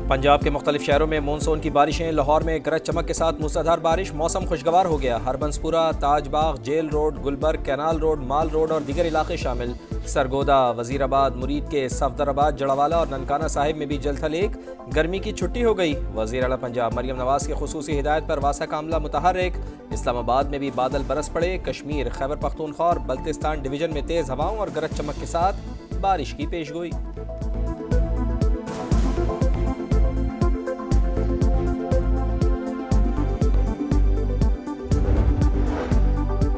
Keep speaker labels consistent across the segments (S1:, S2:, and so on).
S1: پنجاب کے مختلف شہروں میں مونسون کی بارشیں، لاہور میں گرج چمک کے ساتھ موسلادھار بارش، موسم خوشگوار ہو گیا۔ Harbanspura, Taj Bagh, jail road, Gulberg, canal road, mall road اور دیگر علاقے شامل۔ سرگودا، وزیر آباد، مرید کے صفدر آباد، جڑاوالہ اور ننکانہ صاحب میں بھی جل تھل ایک گرمی کی چھٹی ہو گئی۔ وزیر اعلیٰ پنجاب مریم نواز کی خصوصی ہدایت پر واسا کا عملہ متحرک۔ اسلام آباد میں بھی بادل برس پڑے۔ کشمیر، خیبر پختونخوا اور بلتستان ڈویژن میں تیز ہواؤں اور گرج چمک کے ساتھ بارش کی پیشگوئی۔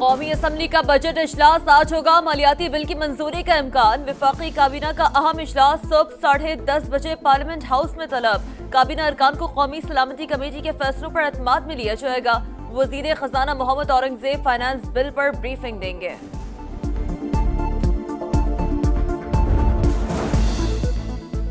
S2: قومی اسمبلی کا بجٹ اجلاس آج ہوگا۔ مالیاتی بل کی منظوری کا امکان۔ وفاقی کابینہ کا اہم اجلاس صبح 10:30 بجے پارلیمنٹ ہاؤس میں طلب۔ کابینہ ارکان کو قومی سلامتی کمیٹی کے فیصلوں پر اعتماد میں لیا جائے گا۔ وزیر خزانہ محمد اورنگزیب فائنانس بل پر بریفنگ دیں گے۔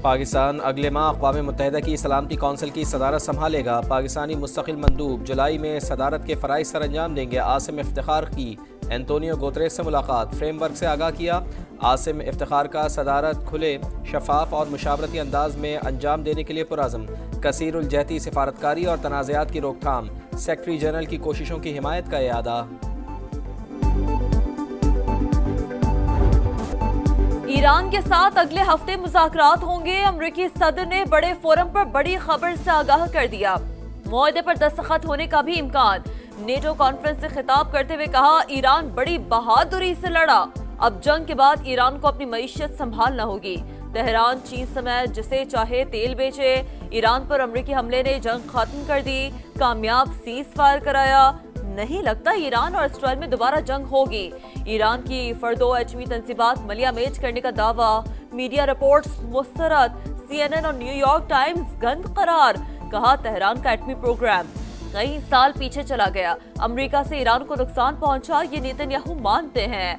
S1: پاکستان اگلے ماہ اقوام متحدہ کی سلامتی کونسل کی صدارت سنبھالے گا۔ پاکستانی مستقل مندوب جولائی میں صدارت کے فرائض سر انجام دیں گے۔ عاصم افتخار کی اینٹونیو گوتریس سے ملاقات، فریم ورک سے آگاہ کیا۔ عاصم افتخار کا صدارت کھلے، شفاف اور مشاورتی انداز میں انجام دینے کے لیے پرعزم۔ کثیر الجہتی سفارتکاری اور تنازعات کی روک تھام، سیکرٹری جنرل کی کوششوں کی حمایت کا اعادہ۔
S2: ایران کے ساتھ اگلے ہفتے مذاکرات ہوں گے۔ امریکی صدر نے بڑے فورم پر بڑی خبر سے آگاہ کر دیا۔ معاہدے پر دستخط ہونے کا بھی امکان۔ نیٹو کانفرنس سے خطاب کرتے ہوئے کہا، ایران بڑی بہادری سے لڑا، اب جنگ کے بعد ایران کو اپنی معیشت سنبھالنا ہوگی۔ تہران چین سمیت جسے چاہے تیل بیچے۔ ایران پر امریکی حملے نے جنگ ختم کر دی، کامیاب سیز فائر کرایا۔ نہیں لگتا ایران اور اسرائیل میں دوبارہ جنگ ہوگی۔ ایران کی فردو ایٹمی تنصیبات ملیا میٹ کرنے کا دعویٰ۔ میڈیا رپورٹس مسترد۔ CNN اور نیو یارک ٹائمز گند قرار۔ کہا، تہران کا ایٹمی پروگرام کئی سال پیچھے چلا گیا۔ امریکہ سے ایران کو نقصان پہنچا، یہ نیتن یاہو مانتے ہیں۔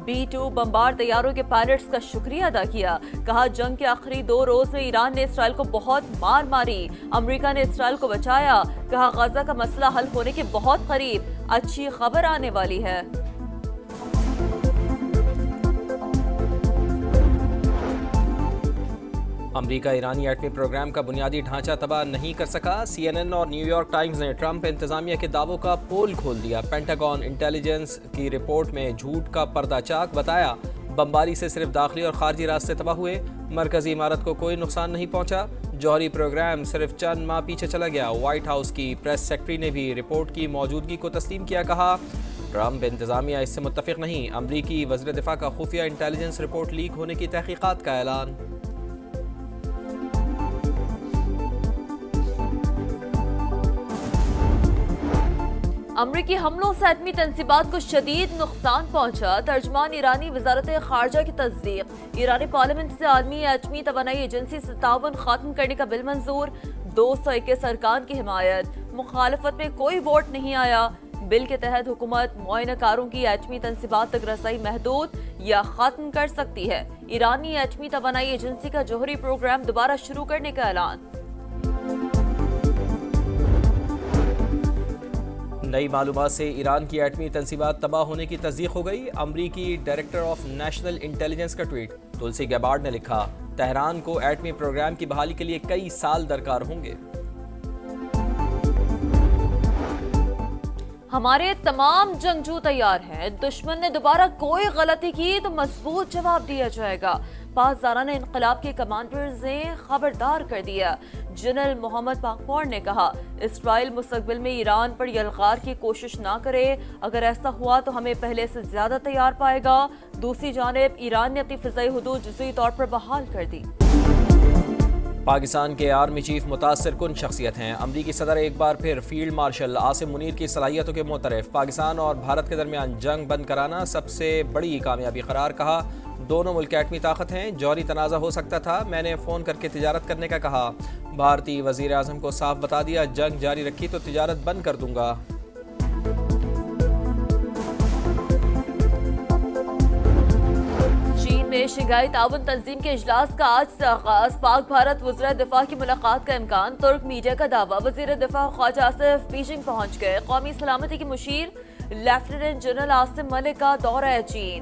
S2: B-2 بمبار طیاروں کے پائلٹس کا شکریہ ادا کیا۔ کہا، جنگ کے آخری 2 روز میں ایران نے اسرائیل کو بہت مار ماری، امریکہ نے اسرائیل کو بچایا۔ کہا، غزہ کا مسئلہ حل ہونے کے بہت قریب، اچھی خبر آنے والی ہے۔
S1: امریکہ ایرانی ایٹمی پروگرام کا بنیادی ڈھانچہ تباہ نہیں کر سکا۔ CNN اور نیو یارک ٹائمز نے ٹرمپ انتظامیہ کے دعووں کا پول کھول دیا۔ پینٹاگون انٹیلیجنس کی رپورٹ میں جھوٹ کا پردہ چاک، بتایا بمباری سے صرف داخلی اور خارجی راستے تباہ ہوئے، مرکزی عمارت کو کوئی نقصان نہیں پہنچا۔ جوہری پروگرام صرف چند ماہ پیچھے چلا گیا۔ وائٹ ہاؤس کی پریس سیکرٹری نے بھی رپورٹ کی موجودگی کو تسلیم کیا۔ کہا، ٹرمپ انتظامیہ اس سے متفق نہیں۔ امریکی وزیر دفاع کا خفیہ انٹیلیجنس رپورٹ لیک ہونے کی تحقیقات کا اعلان۔
S2: امریکی حملوں سے ایٹمی تنصیبات کو شدید نقصان پہنچا، ترجمان ایرانی وزارت خارجہ کی تصدیق۔ ایرانی پارلیمنٹ سے عالمی ایٹمی توانائی ایجنسی سے تعاون ختم کرنے کا بل منظور، 221 ارکان کی حمایت۔ مخالفت میں کوئی ووٹ نہیں آیا۔ بل کے تحت حکومت معائنہ کاروں کی ایٹمی تنصیبات تک رسائی محدود یا ختم کر سکتی ہے۔ ایرانی ایٹمی توانائی ایجنسی کا جوہری پروگرام دوبارہ شروع کرنے کا اعلان۔
S1: نئی معلومات سے ایران کی ایٹمی تنصیبات تباہ ہونے کی تصدیق ہو گئی۔ امریکی ڈائریکٹر آف نیشنل انٹیلیجنس کا ٹویٹ۔ تلسی گیبارڈ نے لکھا، تہران کو ایٹمی پروگرام کی بحالی کے لیے کئی سال درکار ہوں گے۔
S2: ہمارے تمام جنگجو تیار ہیں، دشمن نے دوبارہ کوئی غلطی کی تو مضبوط جواب دیا جائے گا۔ پاسداران انقلاب کے کمانڈرز نے خبردار کر دیا۔ جنرل محمد پاکپور نے کہا، اسرائیل مستقبل میں ایران پر یلغار کی کوشش نہ کرے، اگر ایسا ہوا تو ہمیں پہلے سے زیادہ تیار پائے گا۔ دوسری جانب ایران نے اپنی فضائی حدود جزوی طور پر بحال کر دی۔
S1: پاکستان کے آرمی چیف متاثر کن شخصیت ہیں۔ امریکی صدر ایک بار پھر فیلڈ مارشل عاصم منیر کی صلاحیتوں کے معترف۔ پاکستان اور بھارت کے درمیان جنگ بند کرانا سب سے بڑی کامیابی قرار۔ کہا، دونوں ملک ایٹمی طاقت ہیں، جوہری تنازع ہو سکتا تھا، میں نے فون کر کے تجارت کرنے کا کہا۔ بھارتی وزیر اعظم کو صاف بتا دیا، جنگ جاری رکھی تو تجارت بند کر دوں گا۔
S2: شنگھائی تعاون تنظیم کے اجلاس کا آج سے آغاز۔ پاک بھارت وزراء دفاع کی ملاقات کا امکان، ترک میڈیا کا دعویٰ۔ وزیر دفاع خواجہ آصف بیجنگ پہنچ گئے۔ قومی سلامتی کے مشیر لیفٹیننٹ جنرل عاصم ملک کا دورہ چین۔